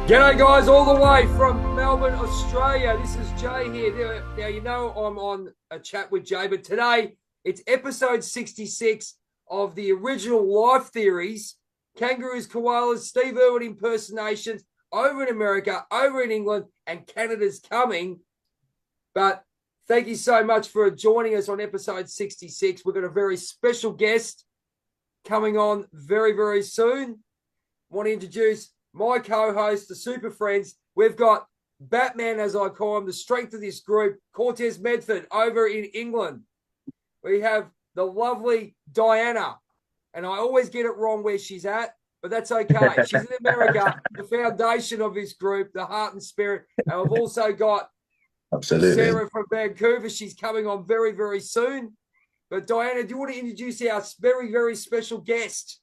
G'day guys, all the way from Melbourne, Australia. This is Jay here. Now, you know I'm on a chat with Jay, but today it's episode 66 of the original Life Theories, Kangaroos, Koalas, Steve Irwin impersonations over in America, over in England, and Canada's coming. But thank you so much for joining us on episode 66. We've got a very special guest coming on very, very soon. I want to introduce my co-host, the Super Friends. We've got Batman, as I call him, the strength of this group, Cortez Medford over in England. We have the lovely Diana, and I always get it wrong where she's at, but that's okay. She's in America, the foundation of this group, the heart and spirit. And I've also got Sarah from Vancouver. She's coming on very, very soon. But Diana, do you want to introduce our very, very special guest?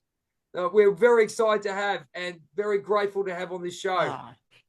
We're very excited to have and very grateful to have on this show.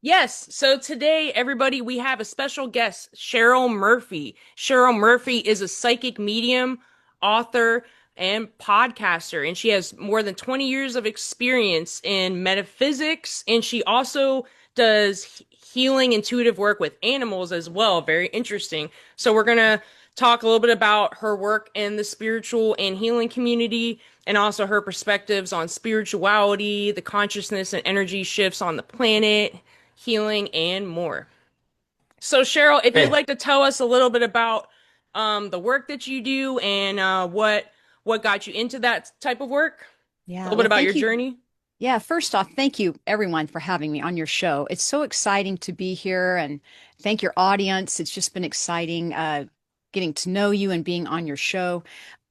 Yes. So today, everybody, we have a special guest, Cheryl Murphy. Cheryl Murphy is a psychic medium, author, and podcaster, and she has more than 20 years of experience in metaphysics, and she also does healing intuitive work with animals as well. Very interesting. So we're going to talk a little bit about her work in the spiritual and healing community, and also her perspectives on spirituality, the consciousness and energy shifts on the planet, healing, and more. So Cheryl, if you'd like to tell us a little bit about the work that you do and what got you into that type of work, a little bit about your journey. Yeah, first off, thank you everyone for having me on your show. It's so exciting to be here, and thank your audience. It's just been exciting getting to know you and being on your show.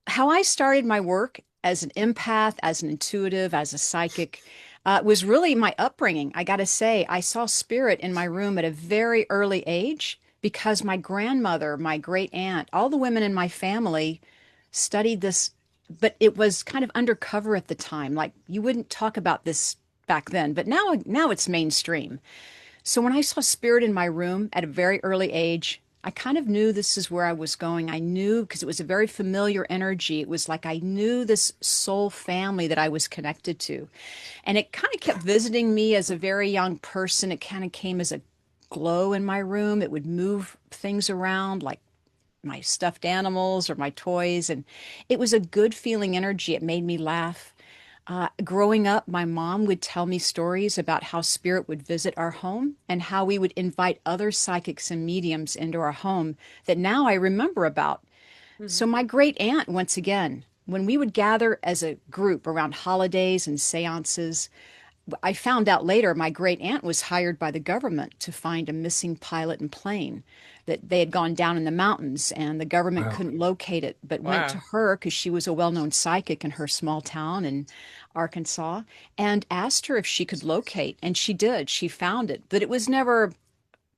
How I started my work as an empath, as an intuitive, as a psychic, was really my upbringing. I got to say, I saw spirit in my room at a very early age because my grandmother, my great aunt, all the women in my family studied this, but it was kind of undercover at the time. Like you wouldn't talk about this back then, but now it's mainstream. So when I saw spirit in my room at a very early age, I kind of knew this is where I was going. I knew because it was a very familiar energy. It was like I knew this soul family that I was connected to. And it kind of kept visiting me as a very young person. It kind of came as a glow in my room. It would move things around like my stuffed animals or my toys. And it was a good feeling energy. It made me laugh. Growing up, my mom would tell me stories about how spirit would visit our home and how we would invite other psychics and mediums into our home that now I remember about. Mm-hmm. So my great aunt, once again, when we would gather as a group around holidays and seances, I found out later my great aunt was hired by the government to find a missing pilot and plane, that they had gone down in the mountains and the government couldn't locate it, but went to her because she was a well-known psychic in her small town in Arkansas and asked her if she could locate. And she did. She found it, but it was never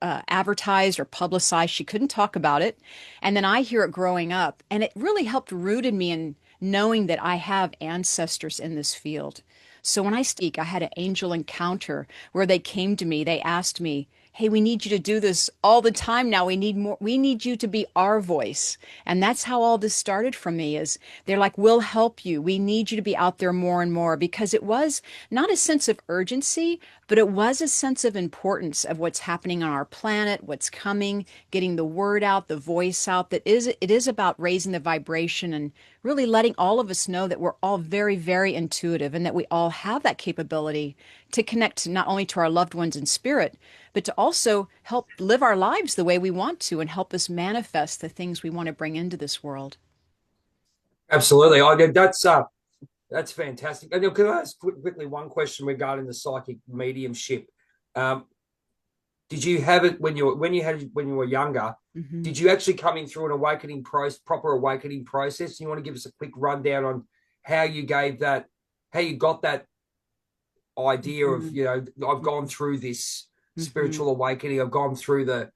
advertised or publicized. She couldn't talk about it. And then I hear it growing up, and it really helped rooted me in knowing that I have ancestors in this field. So when I speak, I had an angel encounter where they came to me. They asked me, hey, we need you to do this all the time now. We need more. We need you to be our voice. And that's how all this started for me is they're like, we'll help you. We need you to be out there more and more, because it was not a sense of urgency, but it was a sense of importance of what's happening on our planet, what's coming, getting the word out, the voice out. It is about raising the vibration and really letting all of us know that we're all very, very intuitive and that we all have that capability to connect not only to our loved ones in spirit, but to also help live our lives the way we want to and help us manifest the things we want to bring into this world. Absolutely. That's fantastic. And can I ask quickly one question regarding the psychic mediumship? Did you have it when you were younger? Mm-hmm. Did you actually come in through an proper awakening process? You want to give us a quick rundown on how you got that idea of, I've gone through this spiritual awakening. I've gone through the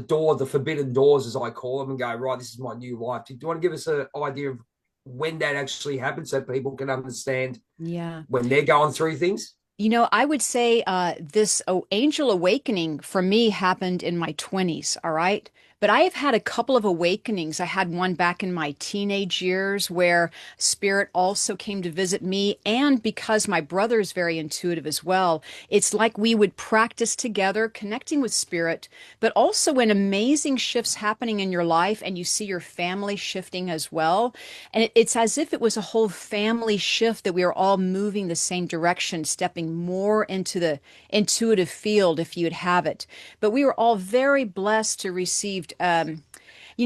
door, the forbidden doors, as I call them, and go, right, this is my new life. Do you want to give us an idea of when that actually happened so people can understand when they're going through things? I would say this angel awakening for me happened in my 20s, all right? But I have had a couple of awakenings. I had one back in my teenage years where spirit also came to visit me. And because my brother is very intuitive as well, it's like we would practice together, connecting with spirit, but also when amazing shifts happening in your life and you see your family shifting as well. And it's as if it was a whole family shift that we are all moving the same direction, stepping more into the intuitive field, if you'd have it. But we were all very blessed to receive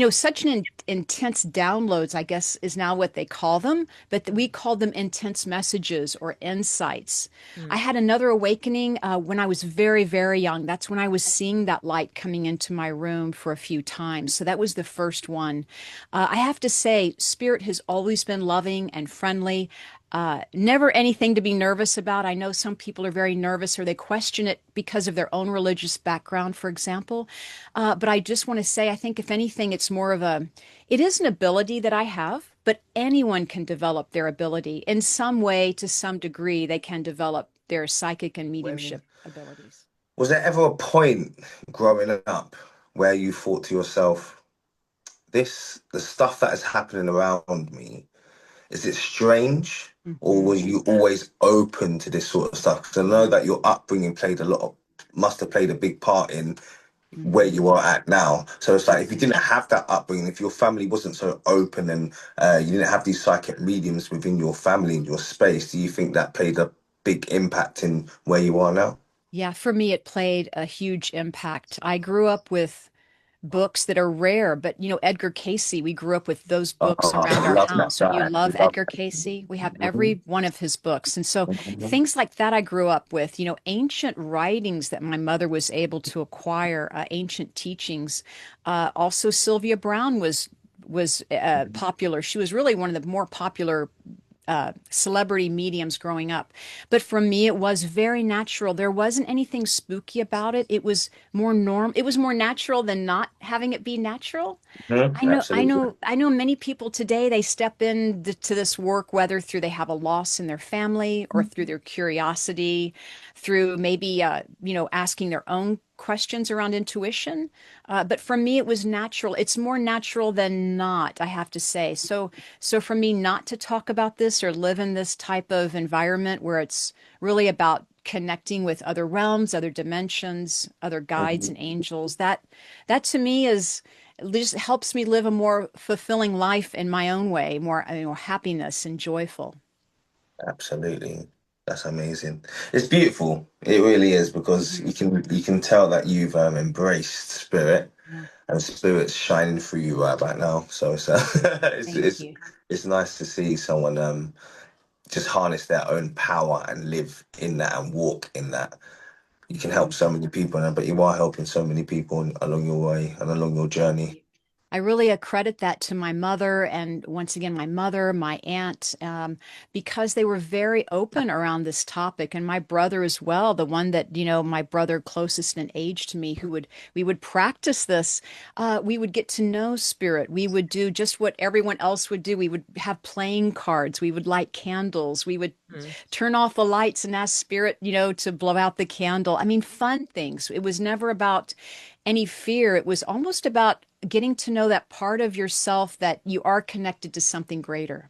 such an intense downloads, I guess, is now what they call them, but we call them intense messages or insights. I Mm. had another awakening when I was very, very young. That's when I was seeing that light coming into my room for a few times. So that was the first one. I have to say, Spirit has always been loving and friendly. Never anything to be nervous about. I know some people are very nervous or they question it because of their own religious background, for example. But I just want to say, I think if anything, it is an ability that I have, but anyone can develop their ability in some way to some degree. They can develop their psychic and When mediumship abilities. was there ever a point growing up where you thought to yourself, the stuff that is happening around me, is it strange? Or Mhm. were you always open to this sort of stuff? Because I know that your upbringing must have played a big part in where Mhm. you are at now. So it's like if you didn't have that upbringing, if your family wasn't so open and you didn't have these psychic mediums within your family and your space, do you think that played a big impact in where you are now? Yeah, for me, it played a huge impact. I grew up with books that are rare, but Edgar Casey, we grew up with those Oh, books around I our love that house. You guy. love Edgar Casey? We have every one of his books. And so things like that I grew up with, ancient writings that my mother was able to acquire, ancient teachings. Also, Sylvia Browne was popular. She was really one of the more popular celebrity mediums growing up. But for me, it was very natural. There wasn't anything spooky about it. It was more norm. It was more natural than not having it be natural. Mhm, absolutely. I know many people today, they step into this work, whether through they have a loss in their family or through their curiosity, through maybe, asking their own questions around intuition. But for me, it was natural. It's more natural than not, I have to say. So for me, not to talk about this or live in this type of environment where it's really about connecting with other realms, other dimensions, other guides and angels, that to me is it just helps me live a more fulfilling life in my own way, more, happiness and joyful. Absolutely. That's amazing. It's beautiful. It really is because Mhm. you can tell that you've embraced spirit Yeah. and spirit's shining through you right now. So it's it's Thank it's you. it's nice to see someone just harness their own power and live in that and walk in that. You can help Mhm. so many people, but you are helping so many people along your way and along your Thank journey. you. I really accredit that to my mother and once again, my mother, my aunt, because they were very open around this topic. And my brother as well, the one that, my brother closest in age to me, we would practice this. We would get to know spirit. We would do just what everyone else would do. We would have playing cards. We would light candles. We would Mm. turn off the lights and ask spirit, to blow out the candle. I mean, fun things. It was never about any fear. It was almost about getting to know that part of yourself that you are connected to something greater.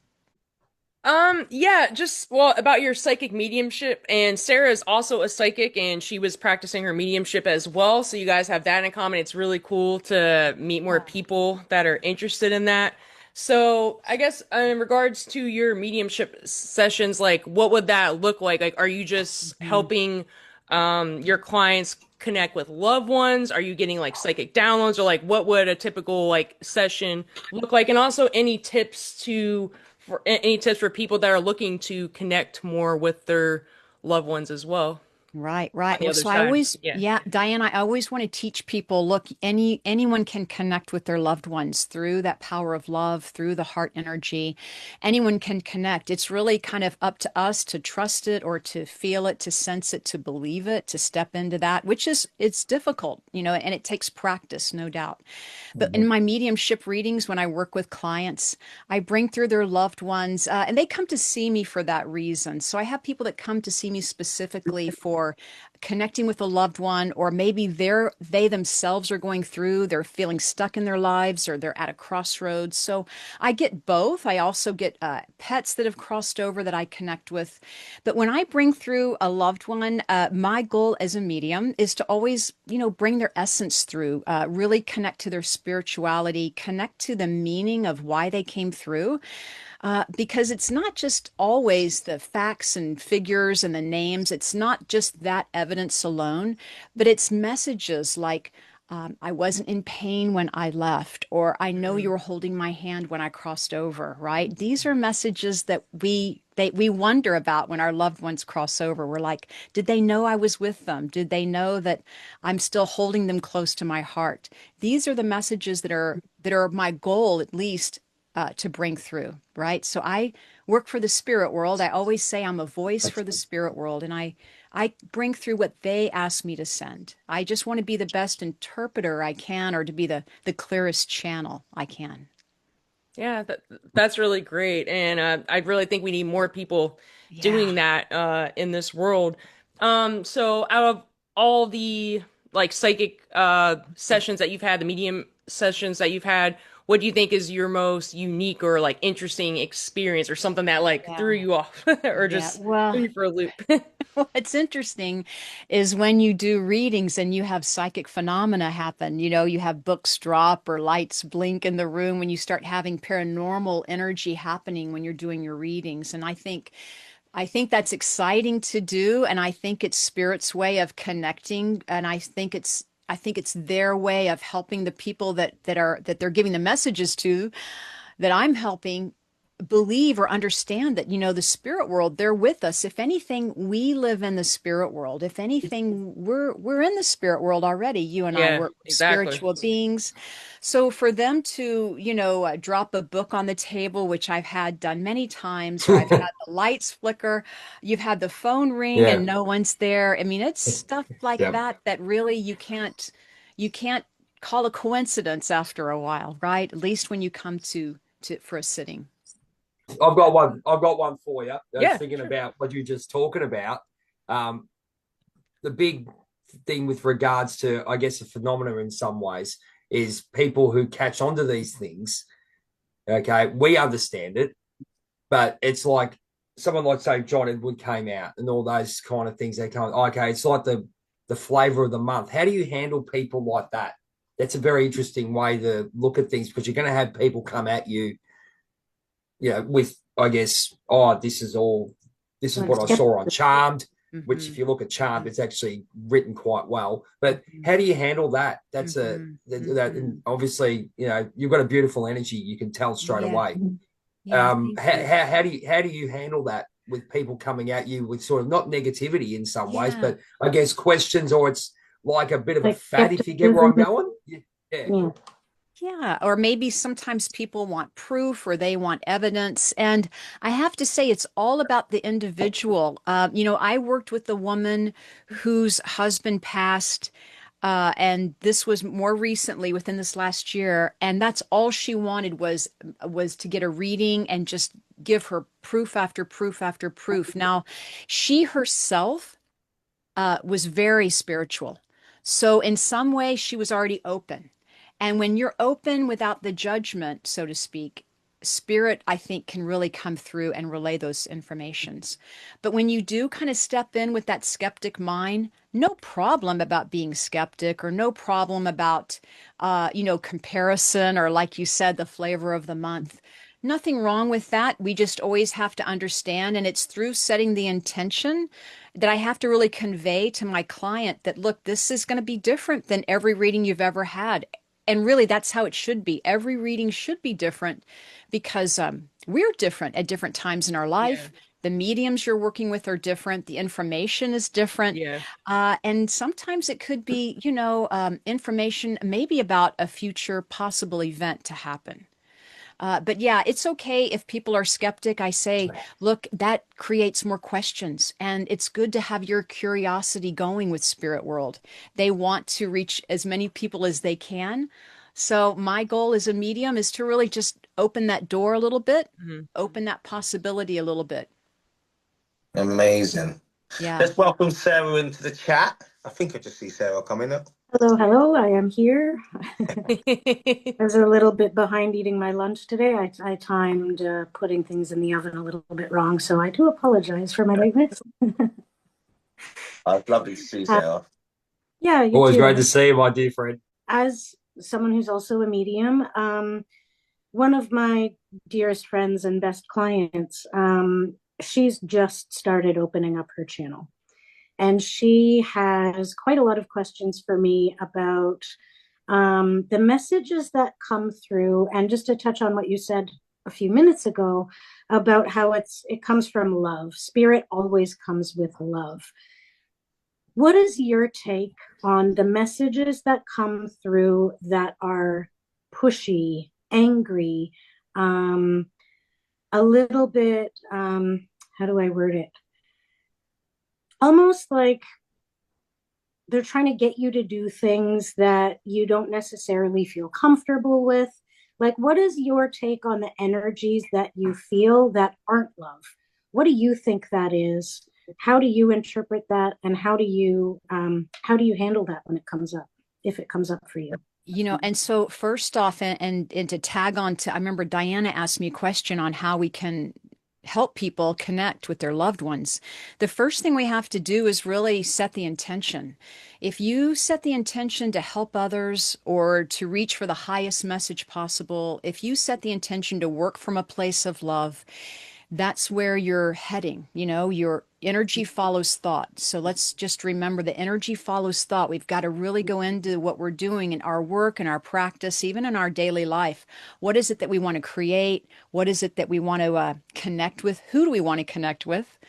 Yeah, just well about your psychic mediumship, and Sarah is also a psychic and she was practicing her mediumship as well. So you guys have that in common. It's really cool to meet more people that are interested in that. So I guess in regards to your mediumship sessions, like what would that look like? Like, are you just Mhm. helping your clients connect with loved ones? Are you getting like psychic downloads, or like what would a typical like session look like? And also any tips for people that are looking to connect more with their loved ones as well Right, on right. the Well, other so I side. always, Yeah. yeah, Diane, I always want to teach people, look, anyone can connect with their loved ones through that power of love, through the heart energy. Anyone can connect. It's really kind of up to us to trust it or to feel it, to sense it, to believe it, to step into that, it's difficult, and it takes practice, no doubt. But in Mhm. my mediumship readings, when I work with clients, I bring through their loved ones, and they come to see me for that reason. So I have people that come to see me specifically for or connecting with a loved one, or maybe they themselves are going through, they're feeling stuck in their lives, or they're at a crossroads. So I get both. I also get pets that have crossed over that I connect with. But when I bring through a loved one, my goal as a medium is to always, bring their essence through, really connect to their spirituality, connect to the meaning of why they came through. Because it's not just always the facts and figures and the names. It's not just that evidence alone, but it's messages like, I wasn't in pain when I left, or I know you were holding my hand when I crossed over, right? These are messages that we wonder about when our loved ones cross over. We're like, did they know I was with them? Did they know that I'm still holding them close to my heart? These are the messages that are my goal, at least, to bring through, right? So I work for the spirit world. I always say I'm a voice for the spirit world, and I bring through what they ask me to send. I just want to be the best interpreter I can, or to be the clearest channel I can. Yeah, that's really great. And I really think we need more people doing that in this world. So out of all the like psychic sessions that you've had, the medium sessions that you've had, what do you think is your most unique or like interesting experience, or something that like Yeah. threw you off or Yeah. just threw Well, you for a loop? what's interesting is when you do readings and you have psychic phenomena happen, you have books drop or lights blink in the room when you start having paranormal energy happening when you're doing your readings. And I think that's exciting to do, and I think it's spirit's way of connecting, and I think it's their way of helping the people that they're giving the messages to, that I'm helping believe or understand that, the spirit world, they're with us. If anything, we live in the spirit world. If anything, we're in the spirit world already. You and I, Yeah, we're exactly. spiritual beings. So for them to, drop a book on the table, which I've had done many times, or I've had the lights flicker, you've had the phone ring Yeah. and no one's there. I mean, it's stuff like Yeah. that really you can't call a coincidence after a while, right? At least when you come to for a sitting. I've got one. I've got one for you. I was Yeah, thinking sure. about what you were just talking about. Um, the big thing with regards to, I guess, a phenomenon in some ways is people who catch on to these things. Okay, we understand it, but it's like someone like, say, John Edward came out and all those kind of things. They come, okay, it's like the flavor of the month. How do you handle people like that? That's a very interesting way to look at things, because you're going to have people come at you, with, I guess, this is what I saw on Charmed, which Hmm. if you look at Charmed, it's actually written quite well. But how do you handle that? That's Hmm. and obviously, you've got a beautiful energy. You can tell straight Yeah. away. Yeah. Thank you. How do you handle that with people coming at you with sort of not negativity in some ways, Yeah. but I guess questions, or it's like a bit of a fad, if you get where I'm going? Yeah. Yeah. Or maybe sometimes people want proof or they want evidence. And I have to say, it's all about the individual. I worked with a woman whose husband passed. And this was more recently, within this last year, and that's all she wanted was to get a reading and just give her proof after proof after proof. Now, she herself was very spiritual, so in some way she was already open. And when you're open without the judgment, so to speak, spirit, I think, can really come through and relay those informations. But when you do kind of step in with that skeptic mind, no problem about being skeptic, or no problem about, comparison, or like you said, the flavor of the month. Nothing wrong with that. We just always have to understand. And it's through setting the intention that I have to really convey to my client that, look, this is going to be different than every reading you've ever had. And really, that's how it should be. Every reading should be different, because we're different at different times in our Yeah, life. The mediums you're working with are different. The information is different. yeah. And sometimes it could be, information maybe about a future possible event to happen. But yeah, it's okay if people are skeptic. I say, look, that creates more questions, and it's good to have your curiosity going with spirit world. They want to reach as many people as they can. So my goal as a medium is to really just open that door a little bit, Mhm. open that possibility a little bit. Amazing. Yeah. Let's welcome Sarah into the chat. I think I just see Sarah coming up. Hello, hello. I am here. I was a little bit behind eating my lunch today. I timed putting things in the oven a little bit wrong, so I do apologize for my lateness. It's lovely to see you, Uh, Sarah. yeah, you Always great too. to see you, my dear friend. As someone who's also a medium, one of my dearest friends and best clients, she's just started opening up her channel. And she has quite a lot of questions for me about the messages that come through. And just to touch on what you said a few minutes ago about how it comes from love. Spirit always comes with love. What is your take on the messages that come through that are pushy, angry, a little bit, how do I word it? Almost like they're trying to get you to do things that you don't necessarily feel comfortable with. Like, what is your take on the energies that you feel that aren't love? What do you think that is? How do you interpret that, and how do you handle that when it comes up, if it comes up for you? And so first off, and to tag on to, I remember Diana asked me a question on how we can help people connect with their loved ones. The first thing we have to do is really set the intention. If you set the intention to help others or to reach for the highest message possible, if you set the intention to work from a place of love, that's where you're heading. Your energy follows thought. So let's just remember the energy follows thought. We've got to really go into what we're doing in our work and our practice, even in our daily life. What is it that we want to create? What is it that we want to connect with? Who do we want to connect with?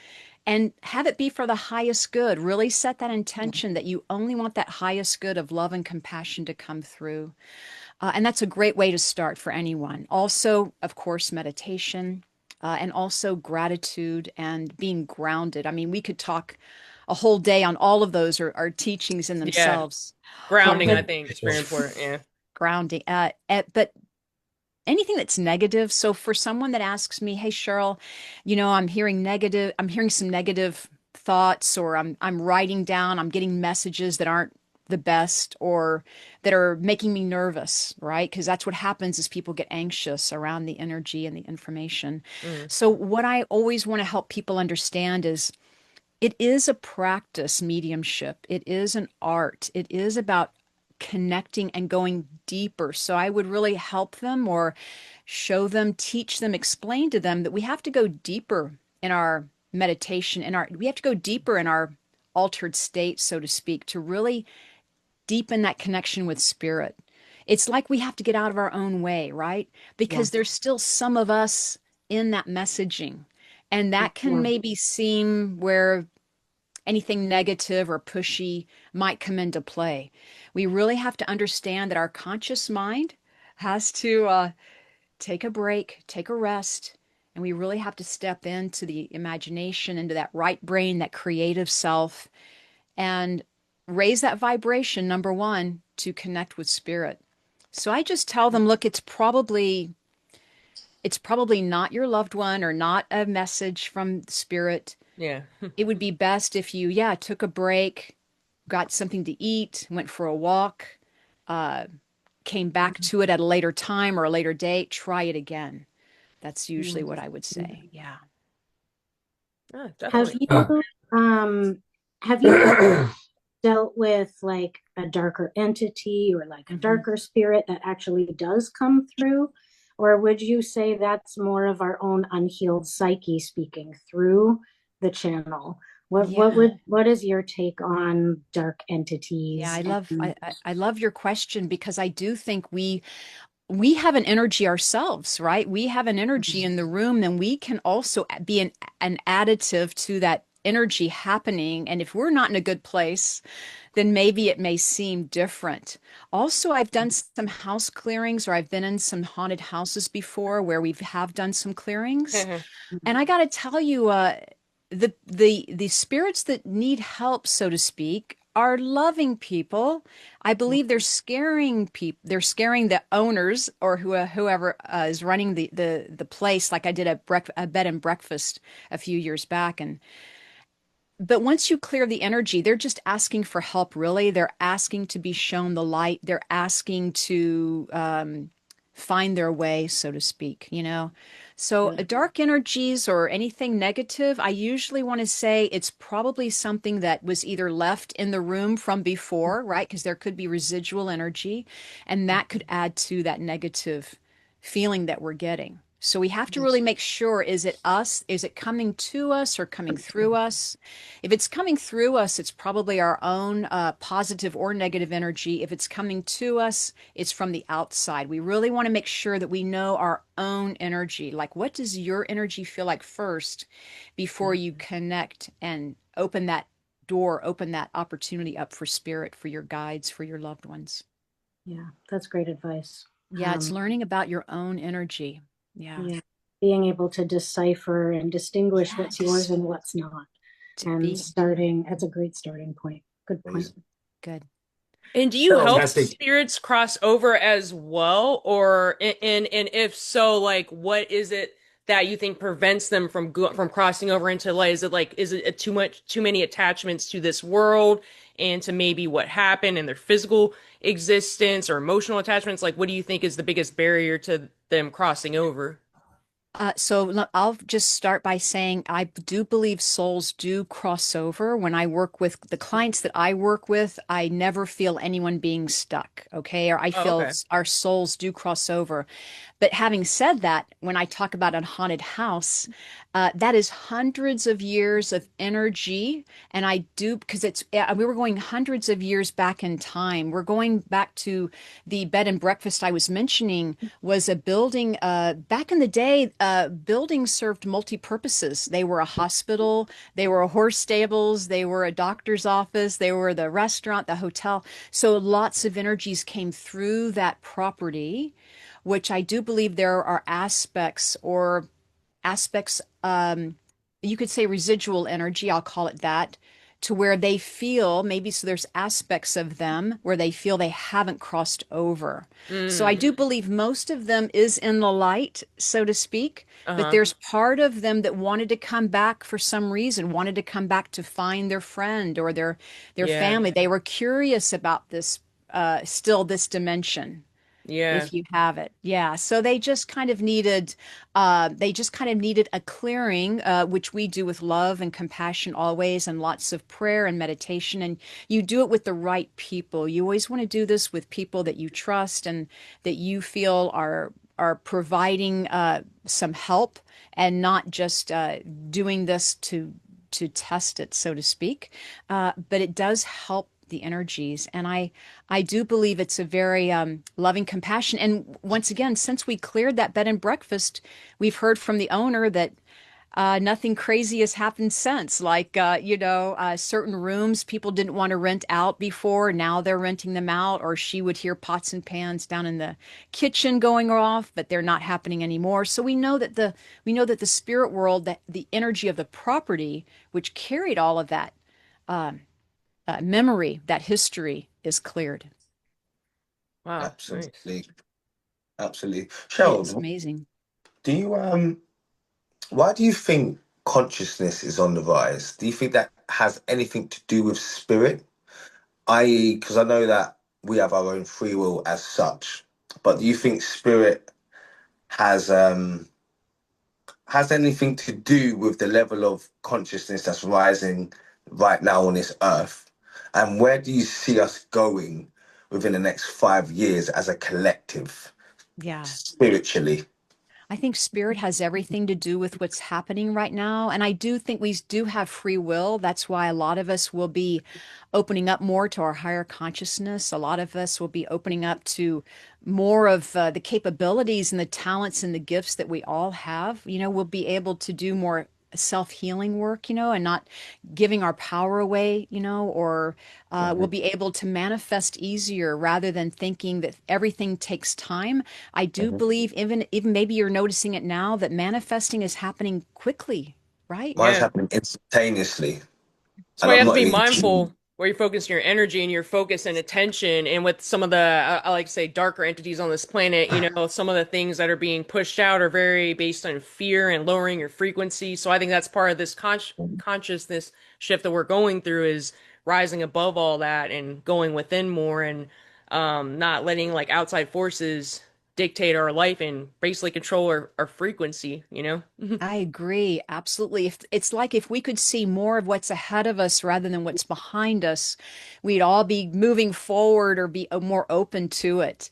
And have it be for the highest good. Really set that intention that you only want that highest good of love and compassion to come through. And that's a great way to start for anyone. Also, of course, meditation. And also gratitude and being grounded. I mean, we could talk a whole day on all of those or teachings in Yeah. themselves. Grounding, I But think, is very important. Yeah. grounding, but anything that's negative. So for someone that asks me, "Hey, Cheryl, I'm hearing some negative thoughts, or I'm writing down, I'm getting messages that aren't the best or that are making me nervous," right? Because that's what happens is people get anxious around the energy and the information. Mm. So what I always want to help people understand is it is a practice, mediumship. It is an art. It is about connecting and going deeper. So I would really help them or show them, teach them, explain to them that we have to go deeper in our meditation, we have to go deeper in our altered state, so to speak, to really deepen that connection with spirit. It's like we have to get out of our own way, right? Yeah. Because there's still some of us in that messaging. And that can maybe seem where anything negative or pushy might come into play. We really have to understand that our conscious mind has to take a break, take a rest, and we really have to step into the imagination, into that right brain, that creative self, and raise that vibration, number one, to connect with spirit. So I just tell them, look, it's probably not your loved one or not a message from spirit. Yeah. It would be best if you, yeah, took a break, got something to eat, went for a walk, uh, came back to it at a later time or a later date, try it again. That's usually what I would say. Yeah. Oh, Have definitely. you have you ever dealt with like a darker entity or like a darker spirit that actually does come through? Or would you say that's more of our own unhealed psyche speaking through the channel? Yeah. What is your take on dark Yeah, entities? I love your question because I do think we have an energy ourselves, right? We have an energy in the room, and we can also be an additive to that energy happening. And if we're not in a good place, then maybe it may seem different. Also, I've done some house clearings, or I've been in some haunted houses before where we have done some clearings. And I got to tell you, the spirits that need help, so to speak, are loving people. I believe they're scaring people. They're scaring the owners or whoever is running the place. Like I did a bed and breakfast a few years back, and But once you clear the energy, they're just asking for help, really. They're asking to be shown the light. They're asking to find their way, so to speak, you know? So Yeah. dark energies or anything negative, I usually want to say it's probably something that was either left in the room from before, right? Because there could be residual energy, and that could add to that negative feeling that we're getting. So we have to really make sure, is it us? Is it coming to us or coming through us? If it's coming through us, it's probably our own positive or negative energy. If it's coming to us, it's from the outside. We really want to make sure that we know our own energy. Like, what does your energy feel like first before you connect and open that door, open that opportunity up for spirit, for your guides, for your loved ones? Yeah, that's great advice. Yeah, it's learning about your own energy. Yeah. Yeah, being able to decipher and distinguish Yeah, what's yours and what's not. to And be starting, that's a great starting point. Good point. good. And do you help Fantastic. spirits cross over as well? Or and if so, like what is it that you think prevents them from from crossing over into light? Is it too many attachments to this world and to maybe what happened in their physical existence or emotional attachments? Like what do you think is the biggest barrier to them crossing over? I'll just start by saying I do believe souls do cross over. When I work with the clients that I work with, I never feel anyone being stuck, okay? Or I Oh, feel okay. our souls do cross over. But having said that, when I talk about a haunted house, that is hundreds of years of energy. And I do, because we were going hundreds of years back in time. We're going back to the bed and breakfast I was mentioning was a building, back in the day, buildings served multi-purposes. They were a hospital, they were a horse stables, they were a doctor's office, they were the restaurant, the hotel. So lots of energies came through that property, which I do believe there are aspects, you could say residual energy, I'll call it that, to where they feel maybe, so there's aspects of them where they feel they haven't crossed over. So I Mm. do believe most of them is in the light, so to speak, but Uh-huh. there's part of them that wanted to come back for some reason, wanted to come back to find their friend or their Yeah. family. They were curious about this, still this dimension, Yeah. if you have it. Yeah. So they just kind of needed a clearing, which we do with love and compassion always, and lots of prayer and meditation. And you do it with the right people. You always want to do this with people that you trust and that you feel are providing some help, and not just doing this to test it, so to speak. But it does help the energies. And I do believe it's a very loving compassion. And once again, since we cleared that bed and breakfast, we've heard from the owner that nothing crazy has happened since. Like, certain rooms people didn't want to rent out before. Now they're renting them out. Or she would hear pots and pans down in the kitchen going off, but they're not happening anymore. So we know that the spirit world, that the energy of the property, which carried all of that memory, that history, is cleared. Wow. Nice. Absolutely, absolutely. It's Cheryl, amazing. do you why do you think consciousness is on the rise? Do you think that has anything to do with spirit? I.e., because I know that we have our own free will as such, but do you think spirit has has anything to do with the level of consciousness that's rising right now on this earth? And where do you see us going within the next 5 years as a collective, Yeah. spiritually? I think spirit has everything to do with what's happening right now. And I do think we do have free will. That's why a lot of us will be opening up more to our higher consciousness. A lot of us will be opening up to more of the capabilities and the talents and the gifts that we all have. We'll be able to do more self-healing work, and not giving our power away, or we'll Mhm, be able to manifest easier rather than thinking that everything takes time. I do mhm. believe, even maybe you're noticing it now, that manifesting is happening quickly, right? Mine's Yeah. happening instantaneously, That's and why you I'm have to not be even mindful kidding. where you're focusing your energy and your focus and attention. And with some of the, I like to say, darker entities on this planet, you know, some of the things that are being pushed out are very based on fear and lowering your frequency. So I think that's part of this consciousness shift that we're going through, is rising above all that and going within more, and not letting like outside forces dictate our life and basically control our frequency, you know? I agree. Absolutely. If it's like if we could see more of what's ahead of us rather than what's behind us, we'd all be moving forward or be more open to it.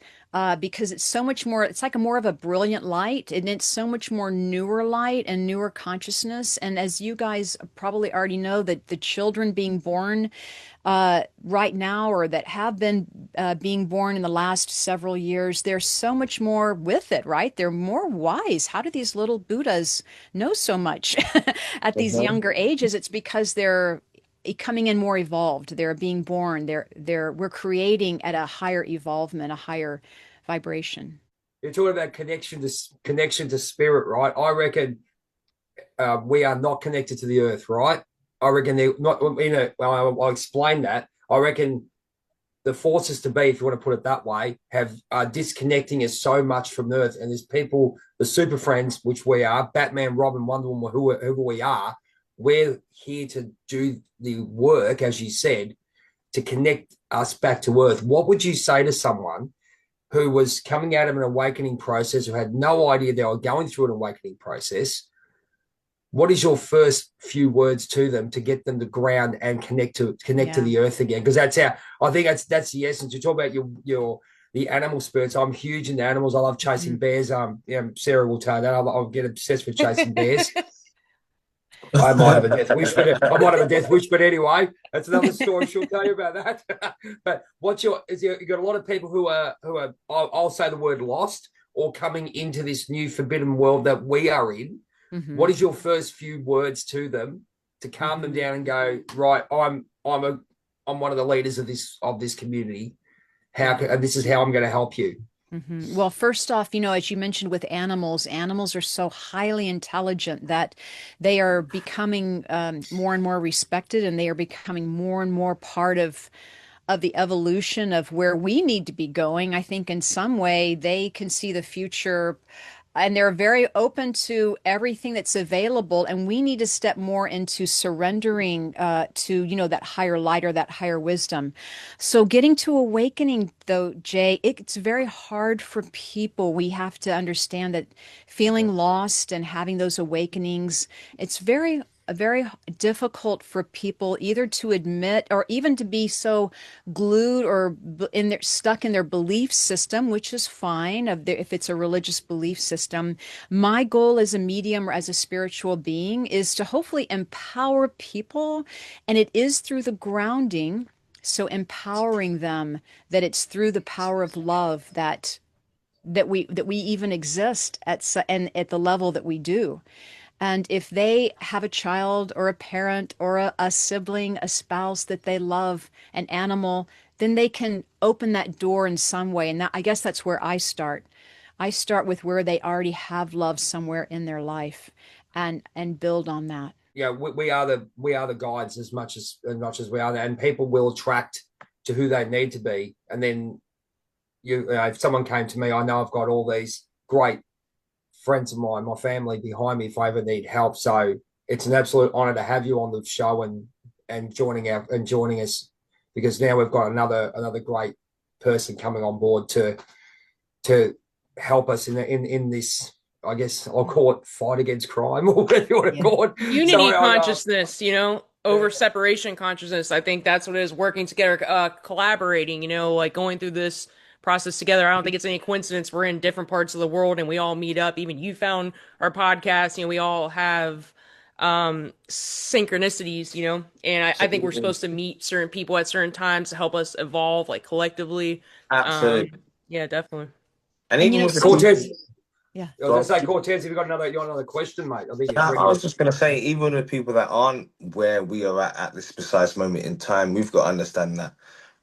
Because it's so much more, it's like a more of a brilliant light, and it's so much more newer light and newer consciousness. And as you guys probably already know, that the children being born right now, or that have been being born in the last several years, there's so much more with it, right? They're more wise. How do these little Buddhas know so much at these younger ages? It's because they're coming in more evolved. They're being born. We're creating at a higher evolvement, a higher vibration. You're talking about connection to spirit, right? I reckon we are not connected to the earth, right? I reckon they're not. I'll explain that. I reckon the forces to be, if you want to put it that way, are disconnecting us so much from Earth. And there's people, the super friends, which we are, Batman, Robin, Wonder Woman, whoever we are, we're here to do the work, as you said, to connect us back to Earth. What would you say to someone who was coming out of an awakening process, who had no idea they were going through an awakening process? What is your first few words to them to get them to ground and connect to the earth again? Because I think that's the essence. You talk about the animal spirits. I'm huge into animals. I love chasing bears. Sarah will tell you that. I'll get obsessed with chasing bears. I might have a death wish, but anyway, that's another story. She'll tell you about that. But you got a lot of people who are I'll say the word lost, or coming into this new forbidden world that we are in. Mm-hmm. What is your first few words to them to calm them down and go, right, I'm one of the leaders of this community. This is how I'm going to help you. Mm-hmm. Well, first off, as you mentioned with animals are so highly intelligent that they are becoming more and more respected, and they are becoming more and more part of the evolution of where we need to be going. I think in some way they can see the future, and they're very open to everything that's available. And we need to step more into surrendering to, that higher light or that higher wisdom. So getting to awakening, though, Jay, it's very hard for people. We have to understand that feeling lost and having those awakenings, it's very difficult for people either to admit, or even to be so glued or stuck in their belief system, which is fine if it's a religious belief system. My goal as a medium or as a spiritual being is to hopefully empower people, and it is through the grounding. So empowering them that it's through the power of love that we even exist at the level that we do. And if they have a child or a parent or a sibling, a spouse that they love, an animal, then they can open that door in some way. And I guess that's where I start. I start with where they already have love somewhere in their life, and build on that. Yeah, we are the guides as much as we are, and people will attract to who they need to be. And then if someone came to me, I know I've got all these great friends of mine, my family behind me if I ever need help. So it's an absolute honor to have you on the show and joining us, because now we've got another great person coming on board to help us in this, I guess I'll call it, fight against crime, or whatever you want to call it. Unity consciousness, over separation consciousness. I think that's what it is, working together, collaborating, like going through this process together. I don't think it's any coincidence we're in different parts of the world and we all meet up. Even you found our podcast, we all have synchronicities, and I think we're supposed to meet certain people at certain times to help us evolve, like collectively. Absolutely. Yeah, definitely. And even with Cortez. Yeah. I was going to say, Cortez, have you got another question, mate? I was just going to say, even with people that aren't where we are at this precise moment in time, we've got to understand that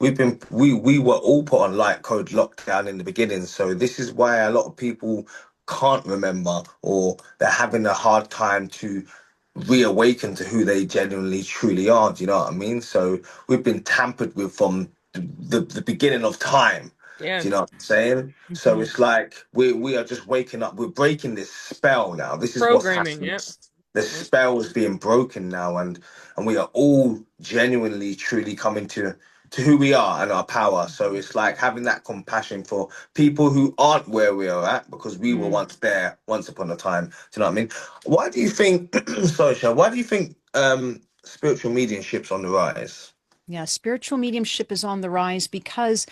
we were all put on light code lockdown in the beginning. So this is why a lot of people can't remember, or they're having a hard time to reawaken to who they genuinely truly are. Do you know what I mean? So we've been tampered with from the beginning of time. Yeah. Do you know what I'm saying? So it's like we are just waking up. We're breaking this spell now. This is what's Programming. happening. Yeah. The spell is being broken now, and we are all genuinely, truly coming to who we are and our power. So it's like having that compassion for people who aren't where we are at, because we were once there, once upon a time. Do you know what I mean? Why do you think, sorry, Sean, why do you think spiritual mediumship's on the rise? Yeah, spiritual mediumship is on the rise because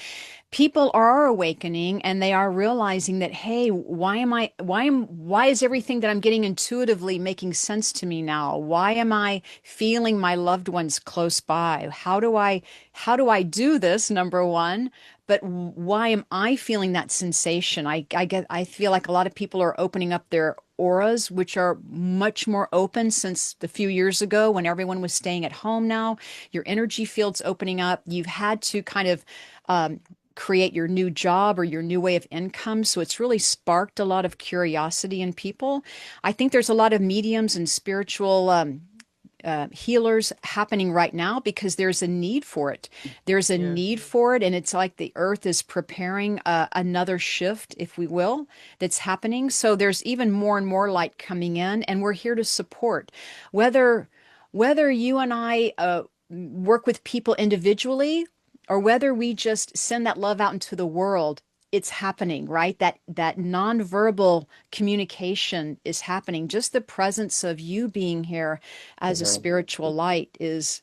people are awakening and they are realizing that, hey, why is everything that I'm getting intuitively making sense to me now? Why am I feeling my loved ones close by? How do I do this, number one? But why am I feeling that sensation? I feel like a lot of people are opening up their auras, which are much more open since the few years ago when everyone was staying at home. Now your energy field's opening up. You've had to kind of create your new job or your new way of income. So it's really sparked a lot of curiosity in people. I think there's a lot of mediums and spiritual healers happening right now because there's a need for it. There's a need for it. And it's like the earth is preparing another shift, if we will, that's happening. So there's even more and more light coming in, and we're here to support. Whether you and I work with people individually, or whether we just send that love out into the world, it's happening, right? That nonverbal communication is happening. Just the presence of you being here as a spiritual light is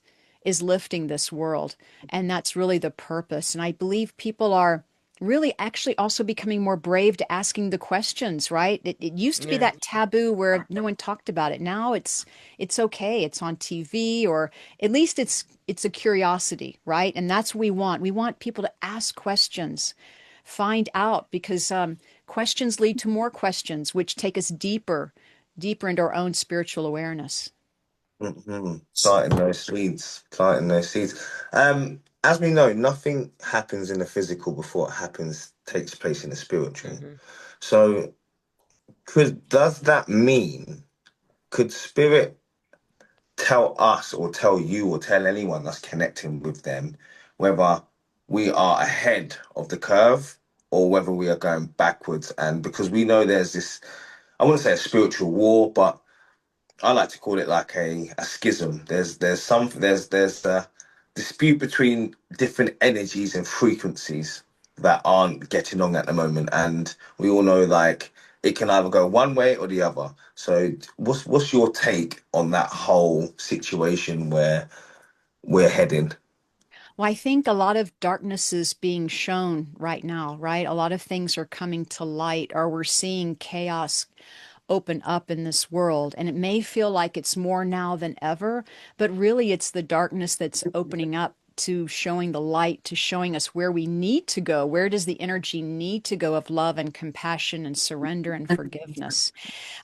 lifting this world. And that's really the purpose. And I believe people are really actually also becoming more brave to asking the questions, right? It used to be that taboo where no one talked about it. Now it's okay. It's on TV, or at least it's a curiosity, right? And that's what we want. We want people to ask questions, find out, because questions lead to more questions, which take us deeper into our own spiritual awareness. Planting those seeds, planting those seeds. As we know, nothing happens in the physical before it takes place in the spiritual. So does that mean, could spirit tell us or tell you or tell anyone that's connecting with them whether we are ahead of the curve or whether we are going backwards? And because we know there's this, I wouldn't say a spiritual war, but I like to call it like a schism. There's a dispute between different energies and frequencies that aren't getting on at the moment, and we all know like it can either go one way or the other. So what's your take on that whole situation where we're heading? Well, I think a lot of darkness is being shown right now, right? A lot of things are coming to light, or we're seeing chaos open up in this world. And it may feel like it's more now than ever, but really it's the darkness that's opening up to showing the light, to showing us where we need to go. Where does the energy need to go of love and compassion and surrender and forgiveness?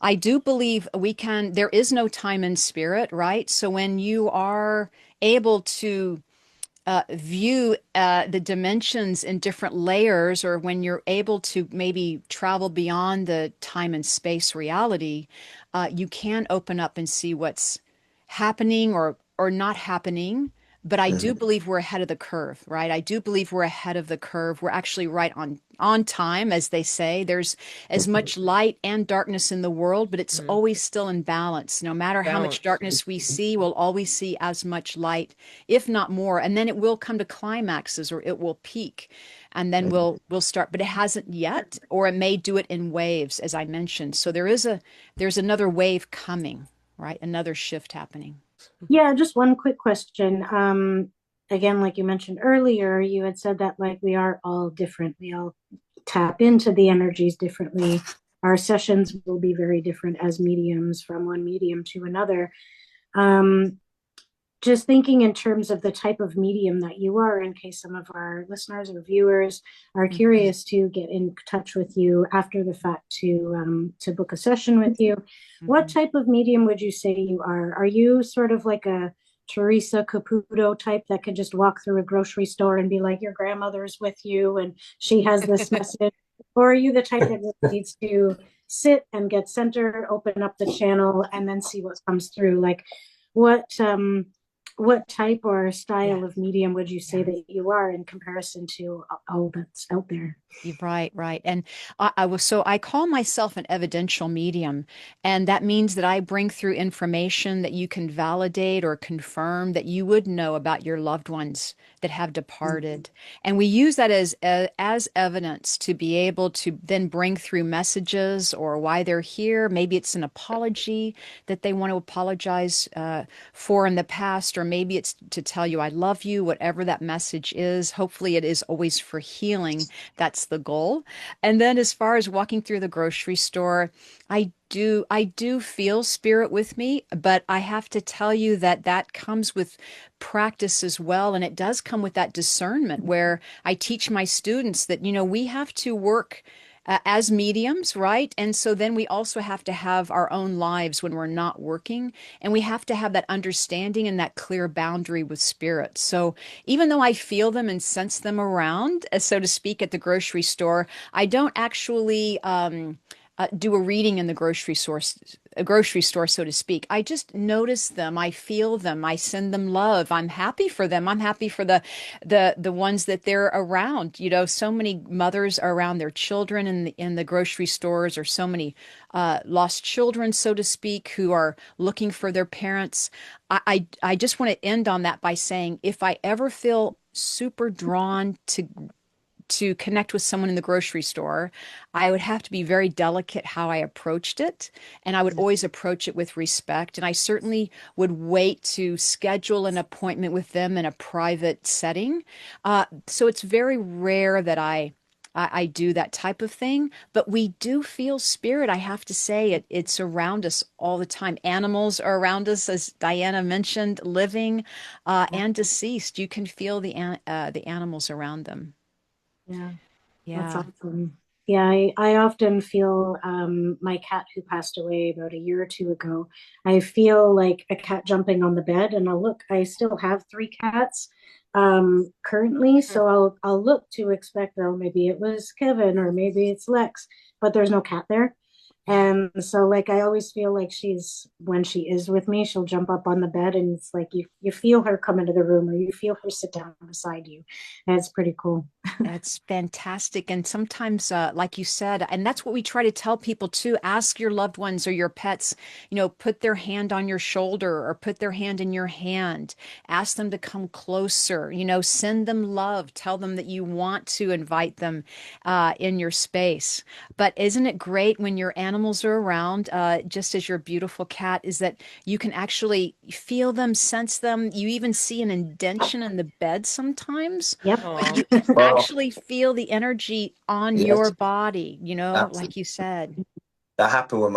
I do believe there is no time in spirit, right? So when you are able to view the dimensions in different layers, or when you're able to maybe travel beyond the time and space reality, you can open up and see what's happening or not happening. But I do believe we're ahead of the curve, right? I do believe we're ahead of the curve. We're actually right on time, as they say. There's as much light and darkness in the world, but it's always still in balance. No matter how much darkness we see, we'll always see as much light, if not more. And then it will come to climaxes, or it will peak. And then we'll start, but it hasn't yet, or it may do it in waves, as I mentioned. So there's another wave coming, right? Another shift happening. Yeah, just one quick question. Again, like you mentioned earlier, you had said that like we are all different. We all tap into the energies differently. Our sessions will be very different as mediums from one medium to another. Just thinking in terms of the type of medium that you are, in case some of our listeners or viewers are curious to get in touch with you after the fact to book a session with you, what type of medium would you say you are? Are you sort of like a Teresa Caputo type that could just walk through a grocery store and be like, your grandmother's with you and she has this message? Or are you the type that needs to sit and get centered, open up the channel, and then see what comes through? Like, what type or style of medium would you say that you are in comparison to all that's out there? Right, right. And I call myself an evidential medium, and that means that I bring through information that you can validate or confirm that you would know about your loved ones that have departed. And we use that as evidence to be able to then bring through messages or why they're here. Maybe it's an apology that they want to apologize for in the past, or maybe it's to tell you I love you, whatever that message is. Hopefully it is always for healing. That's the goal. And then as far as walking through the grocery store, I do feel spirit with me, but I have to tell you that that comes with practice as well. And it does come with that discernment where I teach my students that, we have to work as mediums, right? And so then we also have to have our own lives when we're not working, and we have to have that understanding and that clear boundary with spirit. So even though I feel them and sense them around, so to speak, at the grocery store, I don't actually do a reading in the grocery store, so to speak. I just notice them. I feel them. I send them love. I'm happy for them. I'm happy for the ones that they're around. So many mothers are around their children in the grocery stores, or so many lost children, so to speak, who are looking for their parents. I just want to end on that by saying, if I ever feel super drawn to connect with someone in the grocery store, I would have to be very delicate how I approached it. And I would always approach it with respect. And I certainly would wait to schedule an appointment with them in a private setting. So it's very rare that I do that type of thing, but we do feel spirit. I have to say it's around us all the time. Animals are around us, as Diana mentioned, living and deceased. You can feel the animals around them. Yeah, that's Yeah. awesome. Yeah, I often feel my cat who passed away about a year or two ago. I feel like a cat jumping on the bed, and I'll look. I still have three cats currently, so I'll look to expect, oh, maybe it was Kevin or maybe it's Lex, but there's no cat there. And so like I always feel like when she is with me, she'll jump up on the bed, and it's like you feel her come into the room, or you feel her sit down beside you. And it's pretty cool. That's fantastic. And sometimes, like you said, and that's what we try to tell people too, ask your loved ones or your pets, put their hand on your shoulder or put their hand in your hand. Ask them to come closer, send them love. Tell them that you want to invite them in your space. But isn't it great when your animals are around, just as your beautiful cat, is that you can actually feel them, sense them. You even see an indention in the bed sometimes. Yep. Aw. You can Well, actually feel the energy on your yes, body, absolutely. like you said. That happened when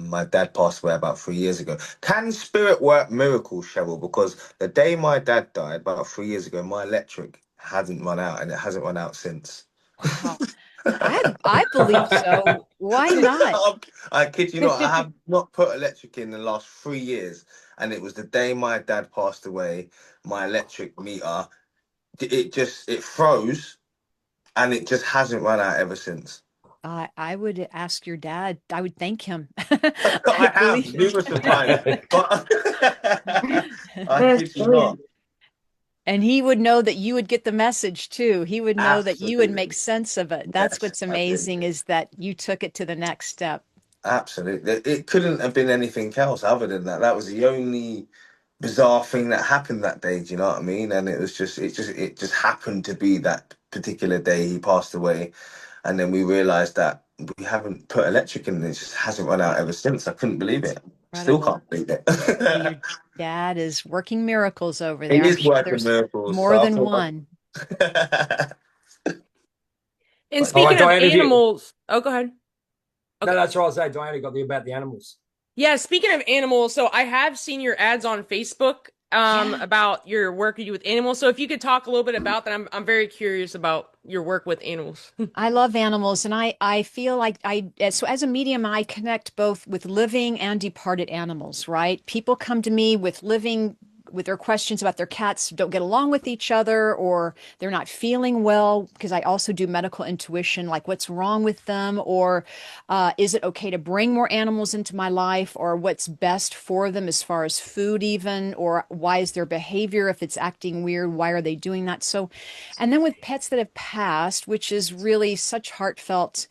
my dad passed away about 3 years ago. Can spirit work miracles, Cheryl? Because the day my dad died about 3 years ago, my electric hadn't run out, and it hasn't run out since. Wow. I believe so. Why not? I kid you not. I have not put electric in the last 3 years, and it was the day my dad passed away. My electric meter, it froze, and it just hasn't run out ever since. I would ask your dad. I would thank him. I I have believe. numerous of times, but I That's kid you not. brilliant. And he would know that you would get the message too. He would know that you would make Absolutely. sense of it. That's Yes, what's I did. amazing, is that you took it to the next step. Absolutely. It couldn't have been anything else other than that. That was the only bizarre thing that happened that day. Do you know what I mean? And it just happened to be that particular day he passed away. And then we realized that we haven't put electric in, and it just hasn't run out ever since. I couldn't believe it. Still Incredible. can't believe Well, your it. dad is working miracles over He there. I'm is sure working there's miracles. more So I than thought, one. And but All right, speaking of Diane, if you animals, oh, go ahead. no, Okay. that's what I was saying. Diana got the about the animals. Yeah, speaking of animals, so I have seen your ads on Facebook Yeah. about your work you do with animals. So if you could talk a little bit about that, I'm very curious about your work with animals. I love animals, and I feel like so as a medium, I connect both with living and departed animals, right? People come to me with living with their questions about their cats don't get along with each other, or they're not feeling well, because I also do medical intuition, like what's wrong with them, or is it okay to bring more animals into my life, or what's best for them as far as food even, or why is their behavior, if it's acting weird, why are they doing that? So, and then with pets that have passed, which is really such heartfelt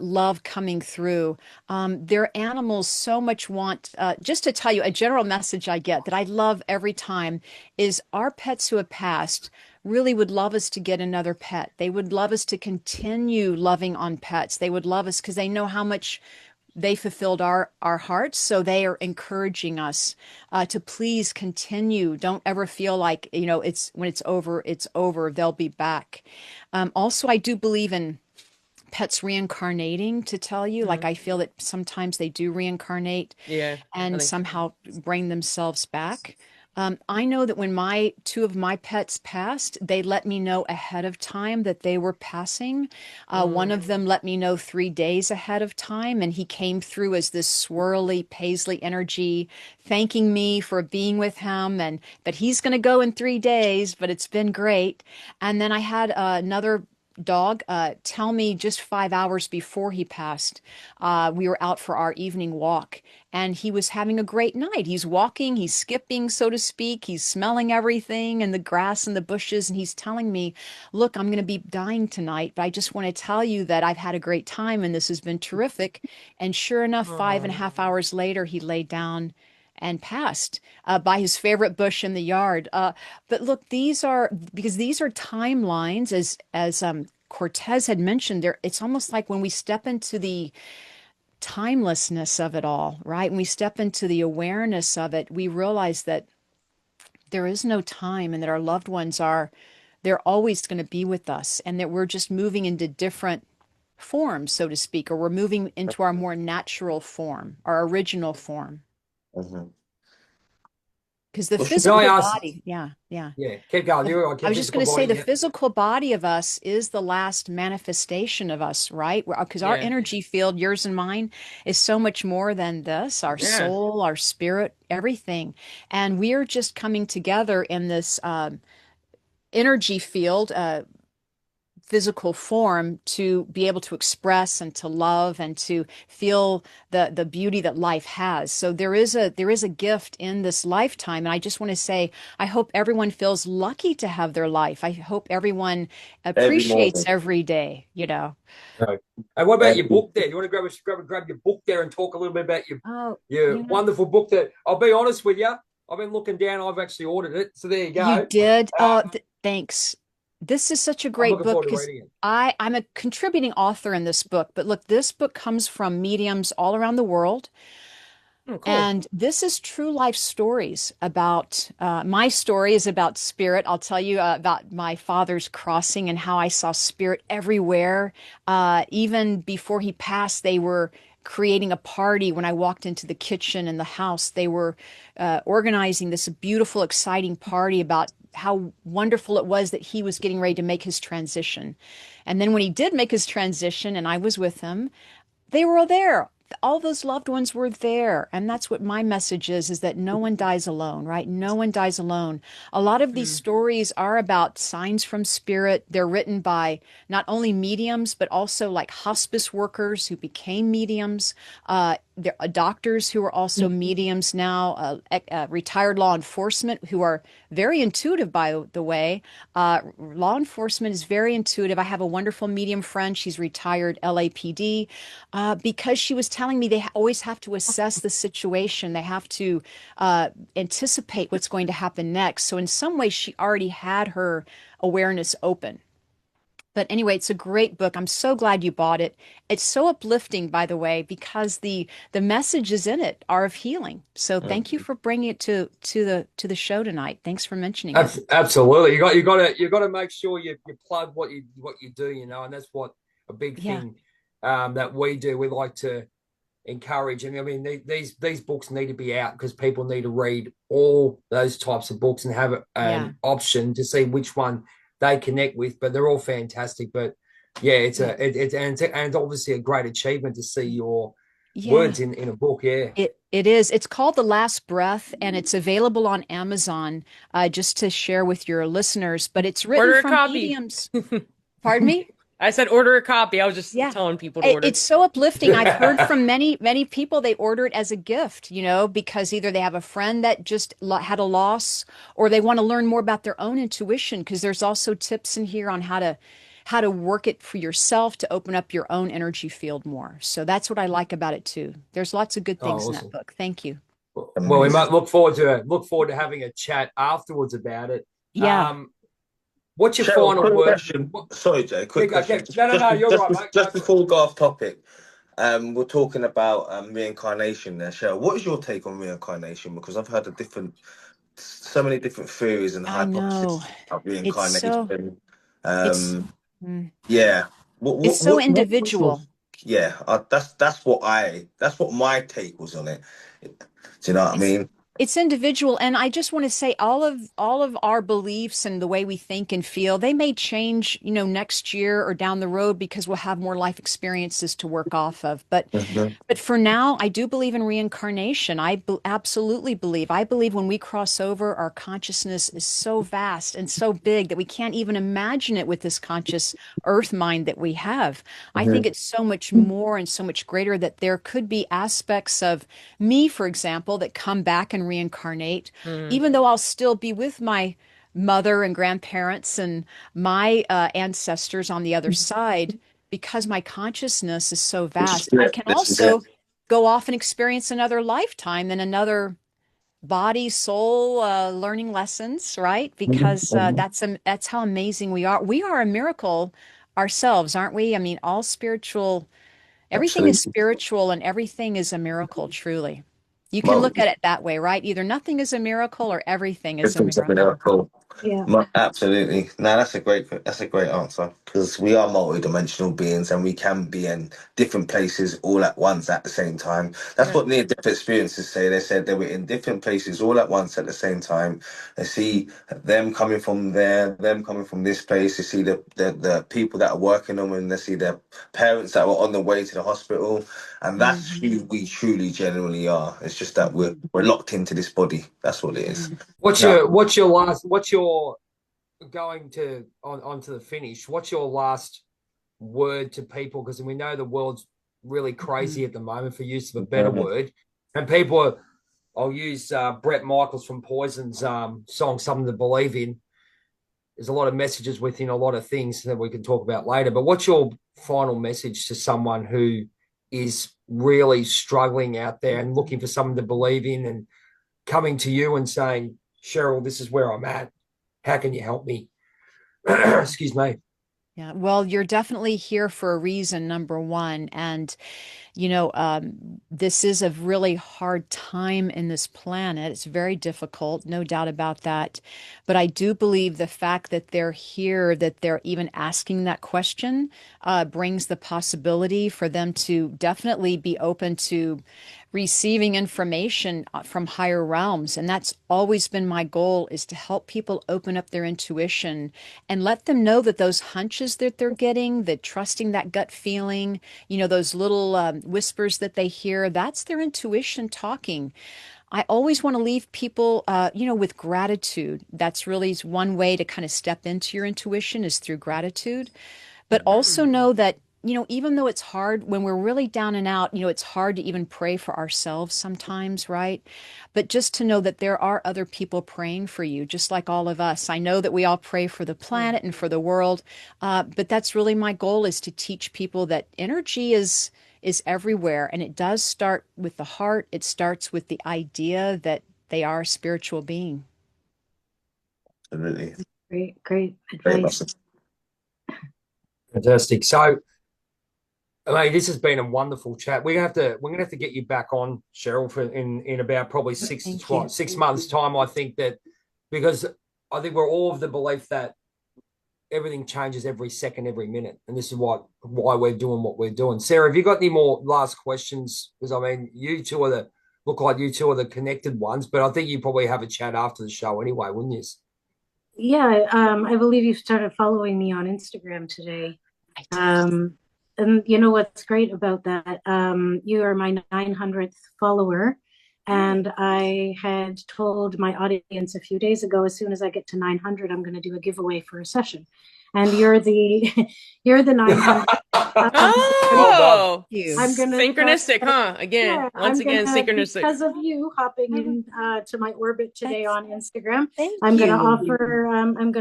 love coming through. Their animals so much want, just to tell you, a general message I get that I love every time is our pets who have passed really would love us to get another pet. They would love us to continue loving on pets. They would love us because they know how much they fulfilled our hearts. So they are encouraging us to please continue. Don't ever feel like, it's when it's over, it's over. They'll be back. Also, I do believe in pets reincarnating, to tell you. Like, I feel that sometimes they do reincarnate and somehow bring themselves back. I know that when two of my pets passed, they let me know ahead of time that they were passing. One of them let me know 3 days ahead of time, and he came through as this swirly paisley energy, thanking me for being with him, and but he's going to go in 3 days, but it's been great. And then I had another dog tell me just 5 hours before he passed, we were out for our evening walk, and he was having a great night. He's walking, he's skipping, so to speak, he's smelling everything and the grass and the bushes, and he's telling me, look, I'm going to be dying tonight, but I just want to tell you that I've had a great time and this has been terrific. And sure enough, 5.5 hours later, he laid down and passed by his favorite bush in the yard. But look, these are timelines, as Cortez had mentioned. There, it's almost like when we step into the timelessness of it all, right? When we step into the awareness of it, we realize that there is no time, and that our loved ones they're always going to be with us, and that we're just moving into different forms, so to speak, or we're moving into our more natural form, our original form. Because the physical body, yeah, keep going. I was just going to say the physical body of us is the last manifestation of us, right? Because our energy field, yours and mine, is so much more than this. Our soul, our spirit, everything, and we are just coming together in this energy field, physical form, to be able to express and to love and to feel the beauty that life has. So there is a gift in this lifetime, and I just want to say, I hope everyone feels lucky to have their life. I hope everyone appreciates every day. Right. And what about your book there? You want to grab your book there and talk a little bit about your wonderful book? That, I'll be honest with you, I've been looking down. I've actually ordered it. So there you go. You did? Thanks. This is such a great book because I'm a contributing author in this book. But look, this book comes from mediums all around the world. Oh, cool. And this is true life stories about, my story is about spirit. I'll tell you about my father's crossing and how I saw spirit everywhere. Even before he passed, they were creating a party. When I walked into the kitchen in the house, they were organizing this beautiful, exciting party about how wonderful it was that he was getting ready to make his transition. And then when he did make his transition and I was with him, they were all there. All those loved ones were there. And that's what my message is that no one dies alone, right? No one dies alone. A lot of these stories are about signs from spirit. They're written by not only mediums, but also like hospice workers who became mediums. There are doctors who are also mediums now, retired law enforcement who are very intuitive, by the way. Law enforcement is very intuitive. I have a wonderful medium friend. She's retired LAPD because she was telling me they always have to assess the situation. They have to anticipate what's going to happen next. So in some ways, she already had her awareness open. But anyway, it's a great book. I'm so glad you bought it. It's so uplifting, by the way, because the messages in it are of healing. So thank you for bringing it to the show tonight. Thanks for mentioning it. Absolutely. You got to make sure you plug what you do, and that's what a big thing that we do. We like to encourage, and I mean these books need to be out because people need to read all those types of books and have an option to see which one they connect with, but they're all fantastic. But it's obviously a great achievement to see your Yeah. words in a book. Yeah. It is. It's called The Last Breath, and it's available on Amazon, just to share with your listeners. But it's written Order a from copy. mediums. Pardon me? I said order a copy. I was just Yeah. telling people to order. It's so uplifting. I've heard from many, many people they order it as a gift, because either they have a friend that just had a loss, or they want to learn more about their own intuition, because there's also tips in here on how to work it for yourself to open up your own energy field more. So that's what I like about it too. There's lots of good things Oh, in that awesome. book. Thank you. Well, we might look forward to having a chat afterwards about it. Yeah. What's your Cheryl, final quick word? question. Sorry, Jay, Yeah, quick question. no, you're right, mate. Go Just for it. before we go off topic, we're talking about reincarnation there, Cheryl. What is your take on reincarnation? Because I've heard so many different theories and I know. hypotheses about It's so reincarnation. it's Um, mm, yeah. it's so What's your, individual. yeah, that's what my take was on it. Do you know what I It's mean? it's individual, and I just want to say all of our beliefs and the way we think and feel, they may change, next year or down the road, because we'll have more life experiences to work off of. But Mhm. But for now, I do believe in reincarnation. Absolutely believe. I believe when we cross over, our consciousness is so vast and so big that we can't even imagine it with this conscious earth mind that we have. I think Mhm. it's so much more and so much greater, that there could be aspects of me, for example, that come back and reincarnate, Mm. even though I'll still be with my mother and grandparents and my ancestors on the other side, because my consciousness is so vast. I can This is it. also go off and experience another lifetime in another body, soul, learning lessons, right? Because that's how amazing we are. We are a miracle ourselves, aren't we? I mean, everything is Absolutely. spiritual, and everything is a miracle, truly. You can Well, look at it that way, right? Either nothing is a miracle or everything is a different something miracle. else. Cool. Yeah. Absolutely. No, that's a great answer, because we are multidimensional beings and we can be in different places all at once at the same time. That's Right. what near-death experiences say. They said they were in different places all at once at the same time. They see them coming from there, them coming from this place. They see the people that are working on them, and they see their parents that were on the way to the hospital. And that's Mhm, who we truly genuinely are. It's just that we're mhm, we're locked into this body. That's what it is. mhm. No. What's your going to on to the finish? What's your last word to people? Because we know the world's really crazy at the moment, for use of a better word, and people are, I'll use Brett Michaels from Poison's song "Something to Believe In." There's a lot of messages within a lot of things that we can talk about later. But what's your final message to someone who is really struggling out there and looking for something to believe in, and coming to you and saying, "Cheryl, this is where I'm at. How can you help me?" Excuse me. Yeah, well, you're definitely here for a reason, number one. And this is a really hard time in this planet. It's very difficult, no doubt about that. But I do believe the fact that they're here, that they're even asking that question, brings the possibility for them to definitely be open to receiving information from higher realms. And that's always been my goal, is to help people open up their intuition and let them know that those hunches that they're getting, that trusting that gut feeling, those little whispers that they hear, that's their intuition talking. I always want to leave people, with gratitude. That's really one way to kind of step into your intuition, is through gratitude. But also know that, even though it's hard when we're really down and out, it's hard to even pray for ourselves sometimes, right? But just to know that there are other people praying for you, just like all of us. I know that we all pray for the planet and for the world, but that's really my goal, is to teach people that energy is everywhere, and it does start with the heart. It starts with the idea that they are a spiritual being. Absolutely. Great Great advice. message. Fantastic. So, I mean, this has been a wonderful chat. We're gonna have to get you back on, Cheryl, for in about probably Thank you. 6 months time. I think that, because I think we're all of the belief that everything changes every second, every minute, and this is why we're doing what we're doing. Sarah, have you got any more last questions? Because I mean, look like you two are the connected ones, but I think you probably have a chat after the show anyway, wouldn't you? Yeah, I believe you started following me on Instagram today. I did. Um, and you know what's great about that? You are my 900th follower. And I had told my audience a few days ago, as soon as I get to 900, I'm going to do a giveaway for a session. And you're the you're the 900. Well done. Oh, You. I'm gonna synchronistic, huh? Again, yeah, once I'm again, gonna, synchronistic. because of you hopping in to my orbit today on Instagram. Thank I'm you. gonna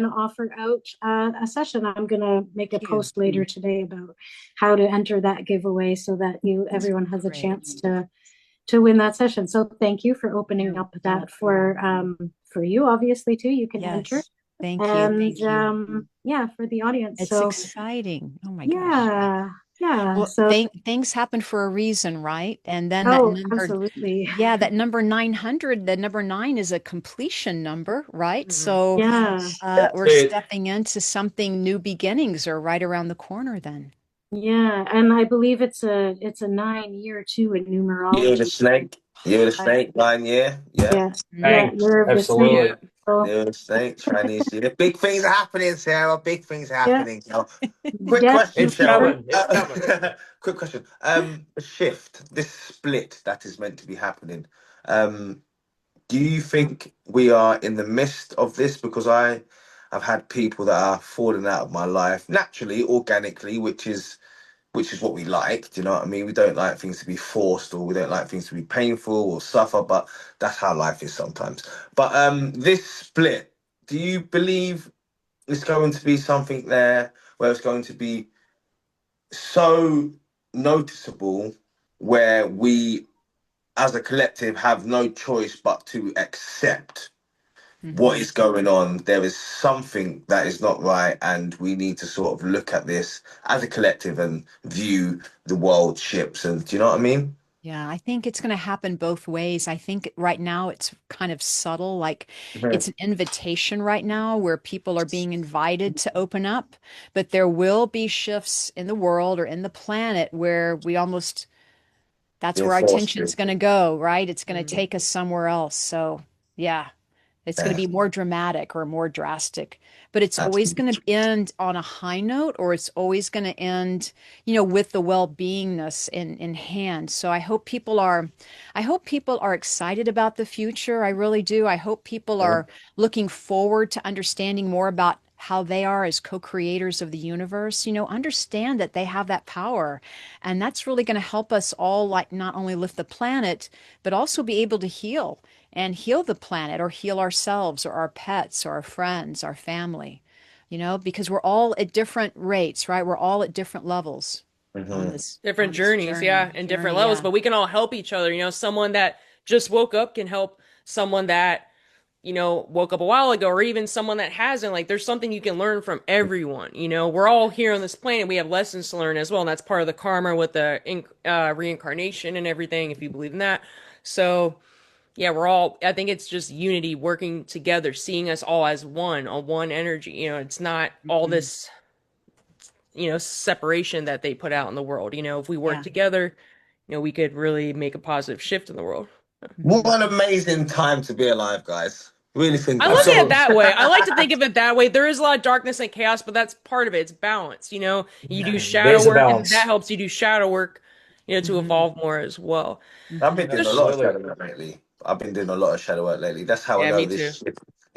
offer out a session. I'm gonna make a Thank you. post later today about how to enter that giveaway so that everyone has a Great. chance to win that session. So thank you for opening You're up that for you, obviously too. You can enter. Yes. Thank you. And Thank you. yeah, for the audience. It's So exciting. Oh my gosh. yeah, yeah. Well, So things happen for a reason, right? And then that number, absolutely. yeah, that number 900, the number 9 is a completion number, right? Mhm. So Yeah. we're it. stepping into something, new beginnings are right around the corner then. Yeah, and I believe it's a 9 year too in You're the numerology. snake. You're the snake, 9 year. Yeah. Yeah, Mhm. yeah, Bang. you're of the snake. Absolutely. So, You're the snake, Chinese year. Big things are happening, Sarah. Big things are yeah, happening. Quick death question, It's number. Cheryl. coming. It's coming. Quick question. The shift, this split that is meant to be happening. Um, do you think we are in the midst of this? Because I've had people that are falling out of my life naturally, organically, which is what we like. Do you know what I mean? We don't like things to be forced, or we don't like things to be painful or suffer, but that's how life is sometimes. But this split, do you believe it's going to be something there where it's going to be so noticeable, where we as a collective have no choice but to accept what is going on? There is something that is not right, and we need to sort of look at this as a collective and view the world ships. And do you know what I mean? Yeah, I think it's going to happen both ways. I think right now it's kind of subtle, like it's an invitation right now where people are being invited to open up, but there will be shifts in the world or in the planet where we almost, that's Being where our forced attention's to. going to go, right? It's going to Mhm. take us somewhere else. So, yeah. It's going to Yeah, be more dramatic or more drastic, but it's always going absolutely. to end on a high note, or it's always going to end, with the well-beingness in hand. So I hope people are excited about the future. I really do. I hope people are looking forward to understanding more about how they are as co-creators of the universe, understand that they have that power. And that's really going to help us all, like, not only lift the planet, but also be able to heal the planet, or heal ourselves or our pets or our friends, our family, because we're all at different rates, right? We're all at different levels on Mhm. this Different journeys, yeah, and different journey. levels, Yeah. but we can all help each other. Someone that just woke up can help someone that, woke up a while ago, or even someone that hasn't. Like, there's something you can learn from everyone. We're all here on this planet. We have lessons to learn as well, and that's part of the karma with the reincarnation and everything, if you believe in that. So, yeah, I think it's just unity, working together, seeing us all as one, a one energy. It's not all Mhm. this, separation that they put out in the world. If we work Yeah. together, we could really make a positive shift in the world. What Mhm. an amazing time to be alive, guys. Really think I look at it Absolutely. that way. I like to think of it that way. There is a lot of darkness and chaos, but that's part of it. It's balance. You do shadow There's a work, and that balance. helps you do shadow work, to Mhm. evolve more as well. I've Mhm. been doing a Just, lot of Absolutely. shadow work lately. I've been doing a lot of shadow work lately. That's how I yeah, know me too. this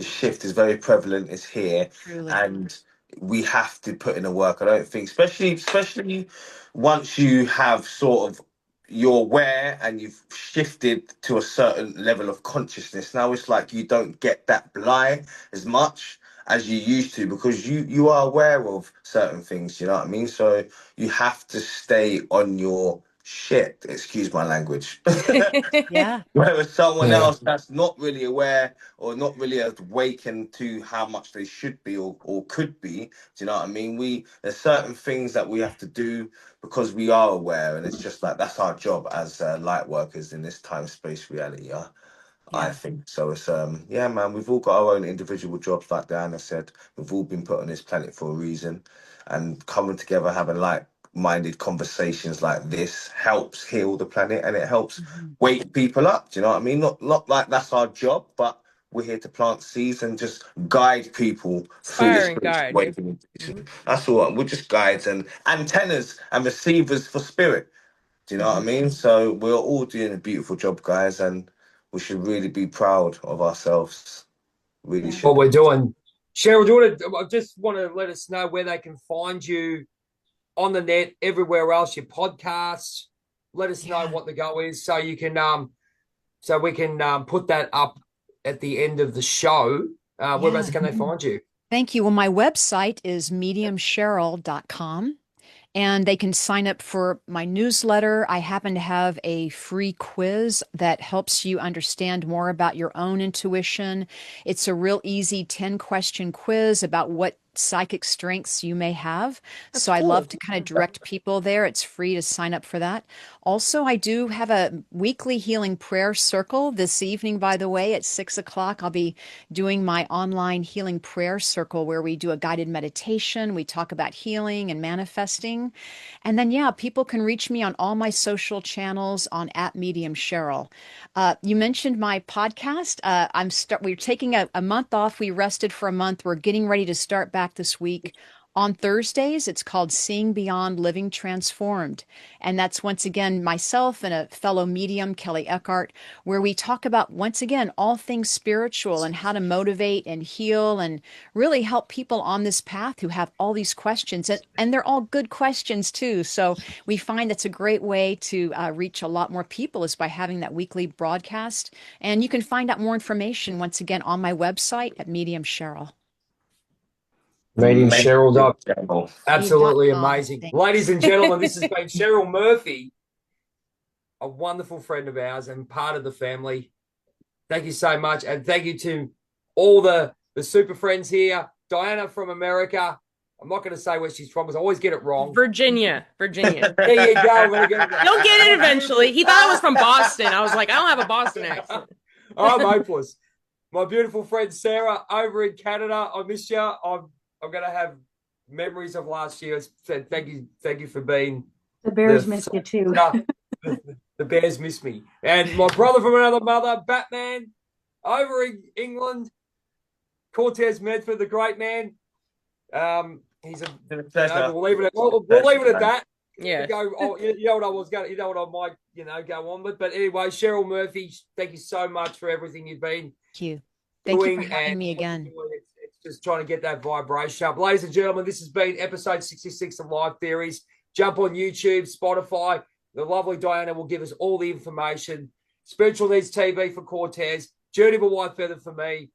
shift is very prevalent. It's here, Truly. and we have to put in the work. I don't think, especially once you have sort of you're aware and you've shifted to a certain level of consciousness. Now it's like you don't get that blind as much as you used to, because you are aware of certain things. You know what I mean? So you have to stay on your shit, excuse my language. Yeah. Whereas someone Yeah. else that's not really aware or not really awakened to how much they should be, or could be, do you know what I mean? There's certain things that we have to do because we are aware, and it's just like that's our job as light workers in this time space reality. I Yeah. think so. It's yeah, man. We've all got our own individual jobs, like Diana said. We've all been put on this planet for a reason, and coming together, having like-minded conversations like this helps heal the planet, and it helps Mhm. wake people up. Do you know what I mean? Not like that's our job, but We're here to plant seeds and just guide people through this Inspiring guide. awakening. That's all. We're just guides and antennas and receivers for spirit. Do you know what I mean? So we're all doing a beautiful job, guys, and we should really be proud of ourselves. Really should. What we're doing. Cheryl, do you want to, I just want to let us know where they can find you on the net, everywhere else, your podcasts. Let us know what the go is so you can so we can put that up at the end of the show. Whereabouts can they find you? Thank you. Well, my website is mediumcheryl.com. And they can sign up for my newsletter. I happen to have a free quiz that helps you understand more about your own intuition. It's a real easy 10-question quiz about what psychic strengths you may have. So I love to kind of direct people there. It's free to sign up for that. Also, I do have a weekly healing prayer circle this evening, by the way, at 6 o'clock. I'll be doing my online healing prayer circle where we do a guided meditation. We talk about healing and manifesting. And then, people can reach me on all my social channels on @MediumCheryl. You mentioned my podcast. We're taking a month off. We rested for a month. We're getting ready to start back this week. On Thursdays, it's called Seeing Beyond Living Transformed. And that's once again myself and a fellow medium, Kelly Eckhart, where we talk about, once again, all things spiritual and how to motivate and heal and really help people on this path who have all these questions. And they're all good questions too. So we find that's a great way to reach a lot more people is by having that weekly broadcast. And you can find out more information, once again, on my website at Medium Cheryl. Medium Cheryl. Absolutely .com. amazing. Thanks. Ladies and gentlemen, this has been Cheryl Murphy, a wonderful friend of ours and part of the family. Thank you so much. And thank you to all the super friends here. Diana from America. I'm not going to say where she's from because I always get it wrong. Virginia. There you go. You'll get it eventually. He thought I was from Boston. I was like, I don't have a Boston accent. I'm hopeless. My beautiful friend Sarah over in Canada. I miss you. I'm going to have memories of last year. Thank you for being. The Bears miss you too. The Bears miss me. And my brother from another mother, Batman, over in England, Cortez Medford, the great man. He's a. We'll leave it at that. Yeah. You know what I was going. You know what I might go on with. But anyway, Cheryl Murphy, thank you so much for everything you've been. Thank you for having me again. Just trying to get that vibration up. Ladies and gentlemen, this has been episode 66 of Live Theories. Jump on YouTube, Spotify. The lovely Diana will give us all the information. Spiritual Needs TV for Cortez. Journey of a Whitefeather for me.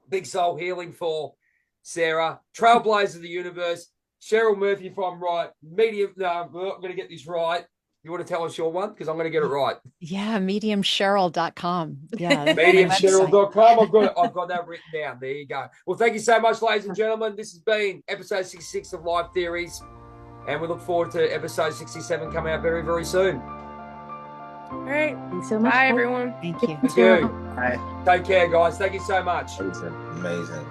Big Soul Healing for Sarah. Trailblazers of the Universe. Cheryl Murphy, if I'm right. Medium. No, I'm going to get this right. You want to tell us your one? Because I'm going to get it right. Yeah, mediumcheryl.com. Yeah, mediumcheryl.com. I've got that written down. There you go. Well, thank you so much, ladies and gentlemen. This has been episode 66 of Live Theories. And we look forward to episode 67 coming out very, very soon. All right. Thanks so much. Bye, everyone. Thank you. Thank you. Bye. Take care, guys. Thank you so much. Amazing.